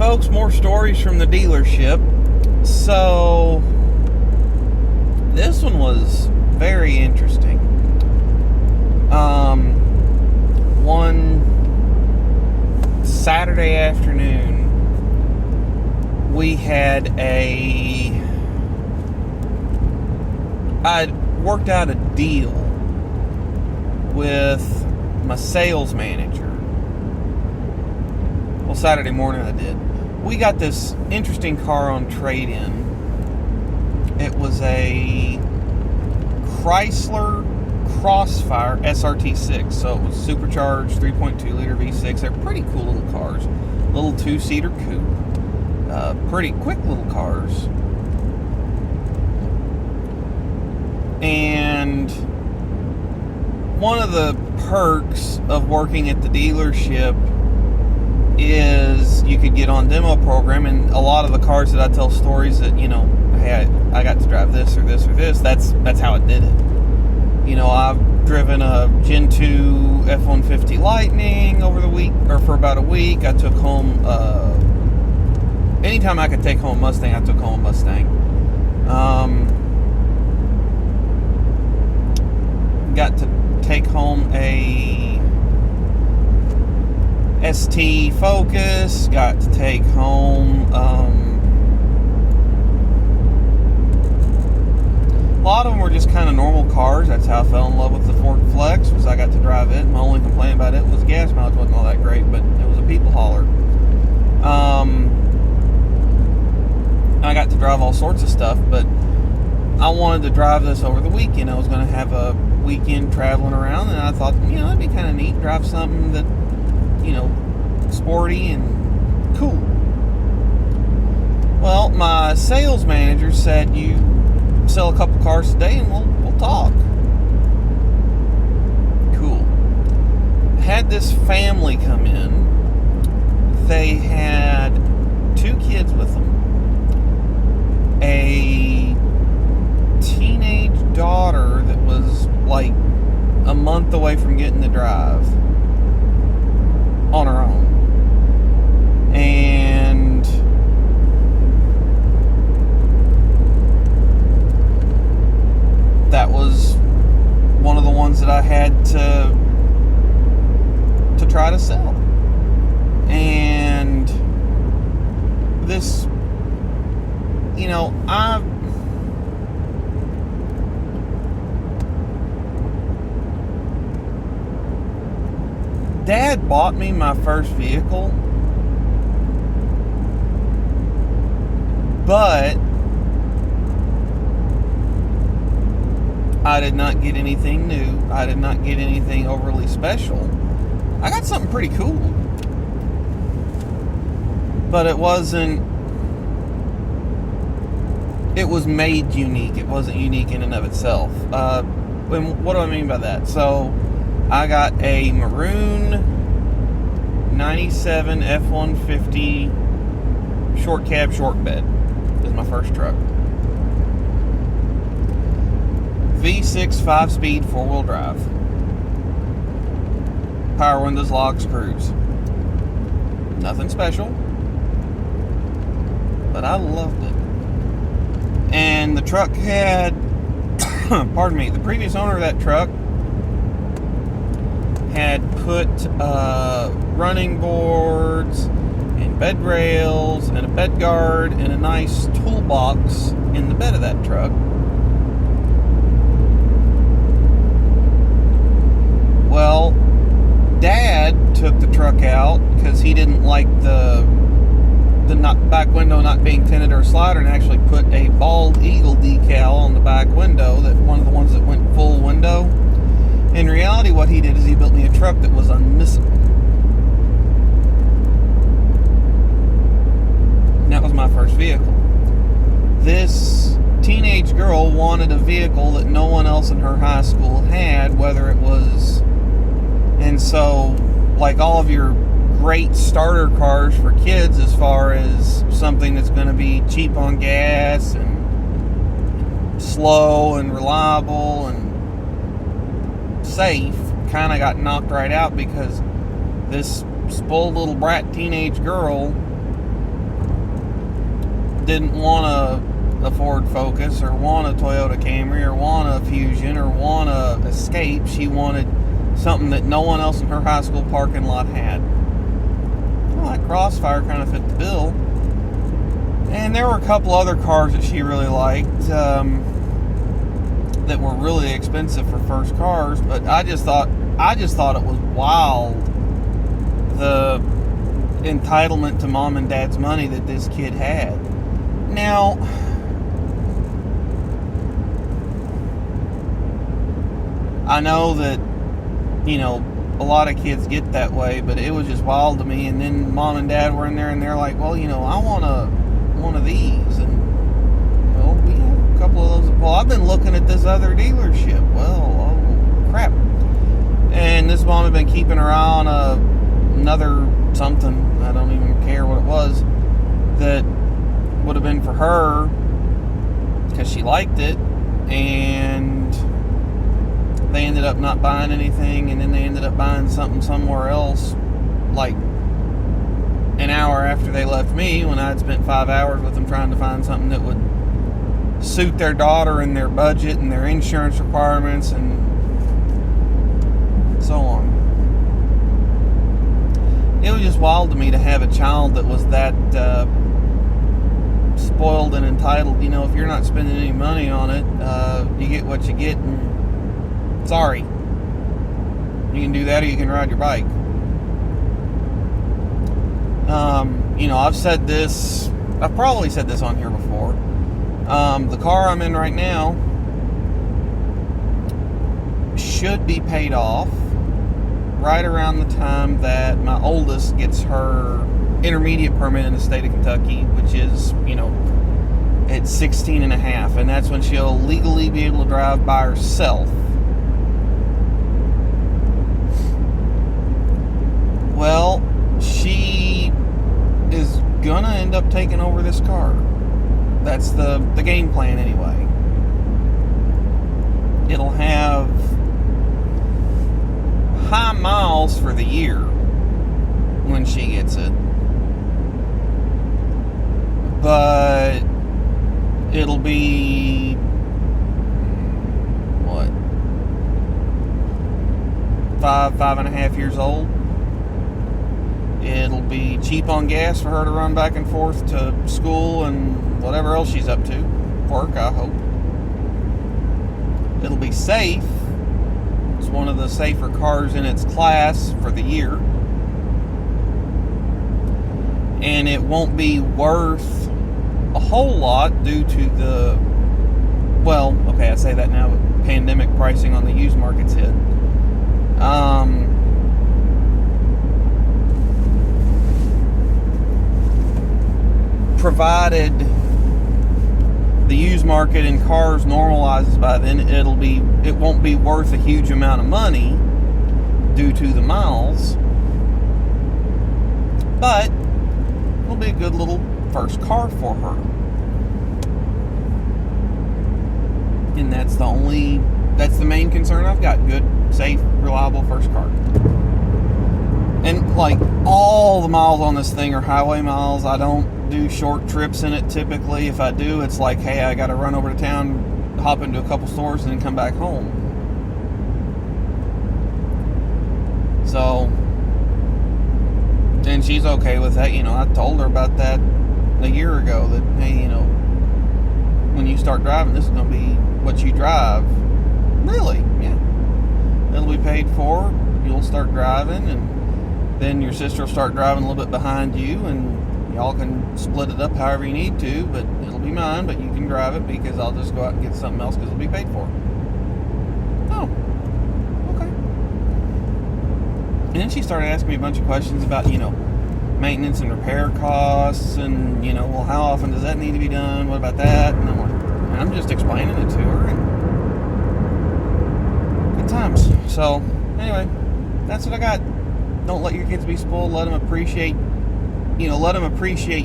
folks, more stories from the dealership. So, this one was very interesting. One Saturday afternoon, we had I worked out a deal with my sales manager. Well, Saturday morning I did. We got this interesting car on trade-in. It was a Chrysler Crossfire SRT6. So it was supercharged 3.2 liter V6. They're pretty cool little cars. Little two-seater coupe. Pretty quick little cars. And one of the perks of working at the dealership is you could get on demo program, and a lot of the cars that I tell stories that, hey, I got to drive this or this or this, that's how it did it. I've driven a Gen 2 F-150 Lightning over the week, or for about a week. I took home, anytime I could take home a Mustang, I took home a Mustang. Got to take home a ST Focus, got to take home a lot of them were just kind of normal cars. That's how I fell in love with the Ford Flex, was I got to drive it. My only complaint about it was gas mileage wasn't all that great, but it was a people hauler. I got to drive all sorts of stuff, but I wanted to drive this over the weekend. I was going to have a weekend traveling around, and I thought, that'd be kind of neat, drive something that, sporty and cool. Well, my sales manager said, you sell a couple cars today and we'll talk. Cool. Had this family come in. They had 2 kids with them. A teenage daughter that was like a month away from getting to drive on her own. And that was one of the ones that I had to try to sell. And this, Dad bought me my first vehicle, but I did not get anything new. I did not get anything overly special. I got something pretty cool, but it was made unique. It wasn't unique in and of itself. And what do I mean by that? So I got a maroon 97 F-150 short cab, short bed. This is my first truck. V6 5-speed 4-wheel drive. Power windows, locks, cruise. Nothing special, but I loved it. And the truck had, pardon me, the previous owner of that truck had put running boards and bed rails and a bed guard and a nice toolbox in the bed of that truck. Well, Dad took the truck out because he didn't like the back window not being tinted or slider, and actually put a bald eagle decal on the back window, that one of the ones that went full window. In reality, what he did is he built me a truck that was unmissable. And that was my first vehicle. This teenage girl wanted a vehicle that no one else in her high school had, whether it was... And so, like all of your great starter cars for kids, as far as something that's going to be cheap on gas and slow and reliable and safe, kind of got knocked right out because this spoiled little brat teenage girl didn't want a Ford Focus or want a Toyota Camry or want a Fusion or want a Escape. She wanted something that no one else in her high school parking lot had. Well, that Crossfire kind of fit the bill. And there were a couple other cars that she really liked that were really expensive for first cars, but I just thought it was wild, the entitlement to mom and dad's money that this kid had. Now, I know that, you know, a lot of kids get that way, but it was just wild to me. And then mom and dad were in there and they're like, well, you know, I want one of these. And, well, we have a couple of those. Well, I've been looking at this other dealership. Well, oh, crap. And this mom had been keeping her eye on another something, I don't even care what it was, that would have been for her because she liked it, and they ended up not buying anything, and then they ended up buying something somewhere else like an hour after they left me, when I had spent 5 hours with them trying to find something that would suit their daughter and their budget and their insurance requirements and so on. It was just wild to me to have a child that was that spoiled and entitled. You know, if you're not spending any money on it, you get what you get, and sorry. You can do that or you can ride your bike. You know, I've probably said this on here before. The car I'm in right now should be paid off right around the time that my oldest gets her intermediate permit in the state of Kentucky, which is, you know, at 16 and a half, and that's when she'll legally be able to drive by herself. Well, she is gonna end up taking over this car. That's the game plan anyway. It'll have high miles for the year when she gets it, but it'll be what, 5.5 years old. It'll be cheap on gas for her to run back and forth to school and whatever else she's up to, work, I hope. It'll be safe. It's one of the safer cars in its class for the year. And it won't be worth a whole lot due to the, well, okay, I say that now, but pandemic pricing on the used market's hit. Provided the used market in cars normalizes by then, it won't be worth a huge amount of money due to the miles, but it'll be a good little first car for her. And that's the main concern I've got. Good, safe, reliable first car. And like, all the miles on this thing are highway miles. I don't do short trips in it typically. If I do, it's like, hey, I gotta run over to town, hop into a couple stores, and then come back home. So, and she's okay with that. You know, I told her about that a year ago, that, hey, you know, when you start driving, this is gonna be what you drive. Really? Yeah. It'll be paid for. You'll start driving, and then your sister will start driving a little bit behind you, and y'all can split it up however you need to, but it'll be mine, but you can drive it because I'll just go out and get something else because it'll be paid for. Oh, okay. And then she started asking me a bunch of questions about, you know, maintenance and repair costs, and, you know, well, how often does that need to be done? What about that? And I'm just explaining it to her, and good times. So, anyway, that's what I got. Don't let your kids be spoiled. Let them appreciate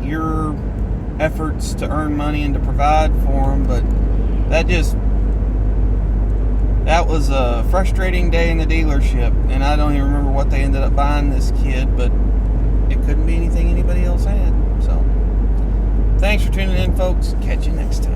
your efforts to earn money and to provide for them. But that was a frustrating day in the dealership, and I don't even remember what they ended up buying this kid, but it couldn't be anything anybody else had. So, thanks for tuning in, folks. Catch you next time.